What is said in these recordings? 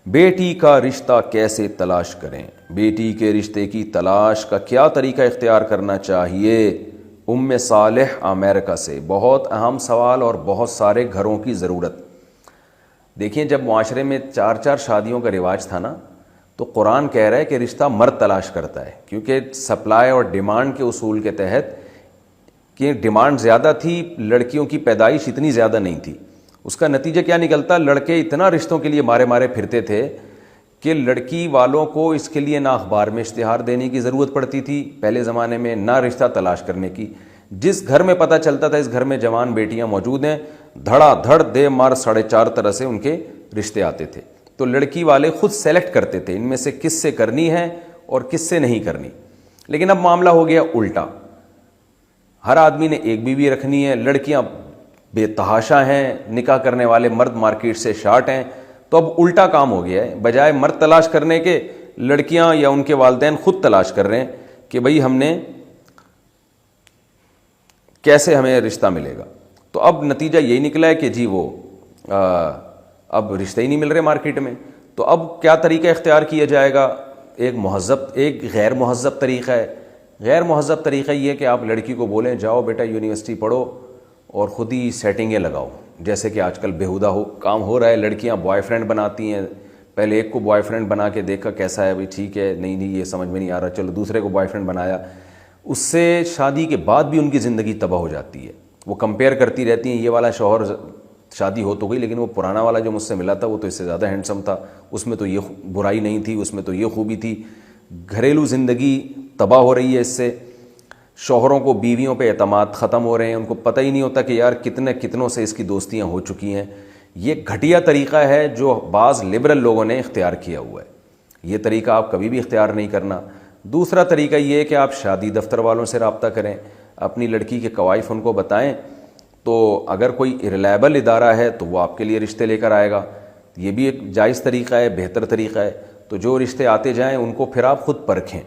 بیٹی کا رشتہ کیسے تلاش کریں؟ بیٹی کے رشتے کی تلاش کا کیا طریقہ اختیار کرنا چاہیے؟ ام صالح امریکہ سے بہت اہم سوال اور بہت سارے گھروں کی ضرورت۔ دیکھیں، جب معاشرے میں 4 شادیوں کا رواج تھا نا، تو قرآن کہہ رہا ہے کہ رشتہ مرد تلاش کرتا ہے، کیونکہ سپلائی اور ڈیمانڈ کے اصول کے تحت کہ ڈیمانڈ زیادہ تھی، لڑکیوں کی پیدائش اتنی زیادہ نہیں تھی۔ اس کا نتیجہ کیا نکلتا؟ لڑکے اتنا رشتوں کے لیے مارے پھرتے تھے کہ لڑکی والوں کو اس کے لیے نہ اخبار میں اشتہار دینے کی ضرورت پڑتی تھی پہلے زمانے میں، نہ رشتہ تلاش کرنے کی۔ جس گھر میں پتہ چلتا تھا اس گھر میں جوان بیٹیاں موجود ہیں، دھڑا دھڑ دے مار 4.5 طرح سے ان کے رشتے آتے تھے۔ تو لڑکی والے خود سیلیکٹ کرتے تھے ان میں سے کس سے کرنی ہے اور کس سے نہیں کرنی۔ لیکن اب معاملہ ہو گیا الٹا، ہر آدمی نے ایک بیوی رکھنی ہے، لڑکیاں بے تحاشا ہیں، نکاح کرنے والے مرد مارکیٹ سے شارٹ ہیں۔ تو اب الٹا کام ہو گیا ہے، بجائے مرد تلاش کرنے کے، لڑکیاں یا ان کے والدین خود تلاش کر رہے ہیں کہ بھئی ہم نے کیسے ہمیں رشتہ ملے گا۔ تو اب نتیجہ یہی نکلا ہے کہ جی وہ اب رشتے ہی نہیں مل رہے مارکیٹ میں۔ تو اب کیا طریقہ اختیار کیا جائے گا؟ ایک غیر مہذب طریقہ ہے۔ غیر مہذب طریقہ یہ ہے کہ آپ لڑکی کو بولیں جاؤ بیٹا یونیورسٹی پڑھو اور خود ہی سیٹنگیں لگاؤ، جیسے کہ آج کل بیہودہ کام ہو رہا ہے۔ لڑکیاں بوائے فرینڈ بناتی ہیں، پہلے ایک کو بوائے فرینڈ بنا کے دیکھا کیسا ہے، بھائی ٹھیک ہے، نہیں یہ سمجھ میں نہیں آ رہا، چلو دوسرے کو بوائے فرینڈ بنایا۔ اس سے شادی کے بعد بھی ان کی زندگی تباہ ہو جاتی ہے۔ وہ کمپیئر کرتی رہتی ہیں، یہ والا شوہر شادی ہو تو گئی لیکن وہ پرانا والا جو مجھ سے ملا تھا وہ تو اس سے زیادہ ہینڈسم تھا، اس میں تو یہ برائی نہیں تھی، اس میں تو یہ خوبی تھی۔ گھریلو زندگی تباہ ہو رہی ہے اس سے۔ شوہروں کو بیویوں پہ اعتماد ختم ہو رہے ہیں، ان کو پتہ ہی نہیں ہوتا کہ یار کتنوں سے اس کی دوستیاں ہو چکی ہیں۔ یہ گھٹیا طریقہ ہے جو بعض لبرل لوگوں نے اختیار کیا ہوا ہے، یہ طریقہ آپ کبھی بھی اختیار نہیں کرنا۔ دوسرا طریقہ یہ ہے کہ آپ شادی دفتر والوں سے رابطہ کریں، اپنی لڑکی کے کوائف ان کو بتائیں، تو اگر کوئی ریلائبل ادارہ ہے تو وہ آپ کے لیے رشتے لے کر آئے گا۔ یہ بھی ایک جائز طریقہ ہے، بہتر طریقہ ہے۔ تو جو رشتے آتے جائیں ان کو پھر آپ خود پرکھیں،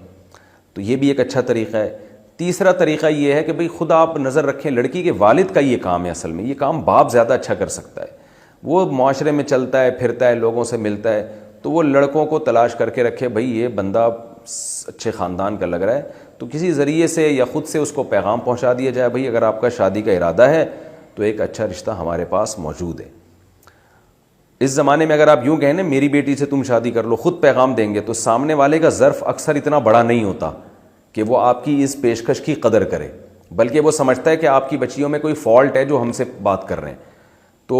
تو یہ بھی ایک اچھا طریقہ ہے۔ تیسرا طریقہ یہ ہے کہ بھئی خود آپ نظر رکھیں، لڑکی کے والد کا یہ کام ہے، اصل میں یہ کام باپ زیادہ اچھا کر سکتا ہے۔ وہ معاشرے میں چلتا ہے پھرتا ہے، لوگوں سے ملتا ہے، تو وہ لڑکوں کو تلاش کر کے رکھے، بھئی یہ بندہ اچھے خاندان کا لگ رہا ہے، تو کسی ذریعے سے یا خود سے اس کو پیغام پہنچا دیا جائے، بھئی اگر آپ کا شادی کا ارادہ ہے تو ایک اچھا رشتہ ہمارے پاس موجود ہے۔ اس زمانے میں اگر آپ یوں کہیں نا میری بیٹی سے تم شادی کر لو، خود پیغام دیں گے، تو سامنے والے کا ظرف اکثر اتنا بڑا نہیں ہوتا کہ وہ آپ کی اس پیشکش کی قدر کرے، بلکہ وہ سمجھتا ہے کہ آپ کی بچیوں میں کوئی فالٹ ہے جو ہم سے بات کر رہے ہیں۔ تو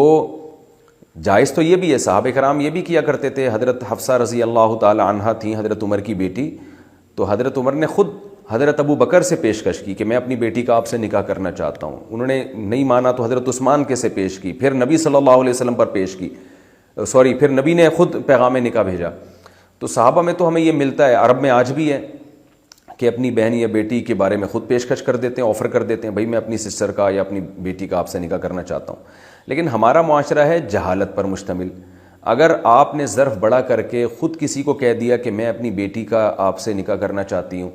جائز تو یہ بھی ہے، صحابہ کرام یہ بھی کیا کرتے تھے۔ حضرت حفصہ رضی اللہ تعالی عنہا تھیں حضرت عمر کی بیٹی، تو حضرت عمر نے خود حضرت ابو بکر سے پیشکش کی کہ میں اپنی بیٹی کا آپ سے نکاح کرنا چاہتا ہوں۔ انہوں نے نہیں مانا تو حضرت عثمان کے سے پیش کی، پھر نبی صلی اللہ علیہ وسلم پر پیش کی، پھر نبی نے خود پیغام نکاح بھیجا۔ تو صحابہ میں تو ہمیں یہ ملتا ہے، عرب میں آج بھی ہے کہ اپنی بہن یا بیٹی کے بارے میں خود پیشکش کر دیتے ہیں، آفر کر دیتے ہیں، بھائی میں اپنی سسٹر کا یا اپنی بیٹی کا آپ سے نکاح کرنا چاہتا ہوں۔ لیکن ہمارا معاشرہ ہے جہالت پر مشتمل۔ اگر آپ نے ظرف بڑا کر کے خود کسی کو کہہ دیا کہ میں اپنی بیٹی کا آپ سے نکاح کرنا چاہتی ہوں،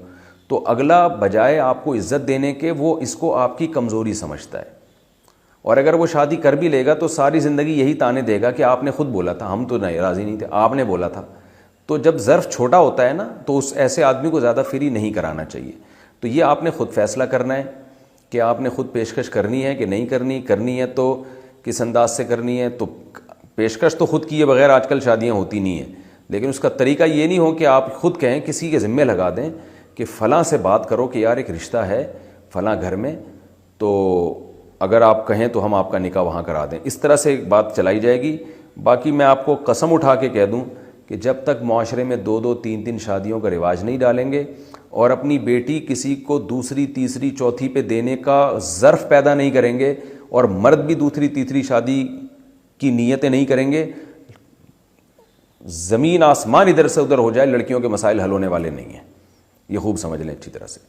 تو اگلا بجائے آپ کو عزت دینے کے وہ اس کو آپ کی کمزوری سمجھتا ہے، اور اگر وہ شادی کر بھی لے گا تو ساری زندگی یہی تانے دے گا کہ آپ نے خود بولا تھا، ہم تو نہیں راضی نہیں تھے، آپ نے بولا تھا۔ تو جب ظرف چھوٹا ہوتا ہے نا تو اس ایسے آدمی کو زیادہ فری نہیں کرانا چاہیے۔ تو یہ آپ نے خود فیصلہ کرنا ہے کہ آپ نے خود پیشکش کرنی ہے کہ نہیں کرنی ہے تو کس انداز سے کرنی ہے۔ تو پیشکش تو خود کیے بغیر آج کل شادیاں ہوتی نہیں ہیں، لیکن اس کا طریقہ یہ نہیں ہو کہ آپ خود کہیں، کسی کے ذمہ لگا دیں کہ فلاں سے بات کرو کہ یار ایک رشتہ ہے فلاں گھر میں، تو اگر آپ کہیں تو ہم آپ کا نکاح وہاں کرا دیں۔ اس طرح سے بات چلائی جائے گی۔ باقی میں آپ کو قسم اٹھا کے کہہ دوں کہ جب تک معاشرے میں 2 3 شادیوں کا رواج نہیں ڈالیں گے اور اپنی بیٹی کسی کو دوسری تیسری چوتھی پہ دینے کا ظرف پیدا نہیں کریں گے، اور مرد بھی دوسری تیسری شادی کی نیتیں نہیں کریں گے، زمین آسمان ادھر سے ادھر ہو جائے، لڑکیوں کے مسائل حل ہونے والے نہیں ہیں۔ یہ خوب سمجھ لیں اچھی طرح سے۔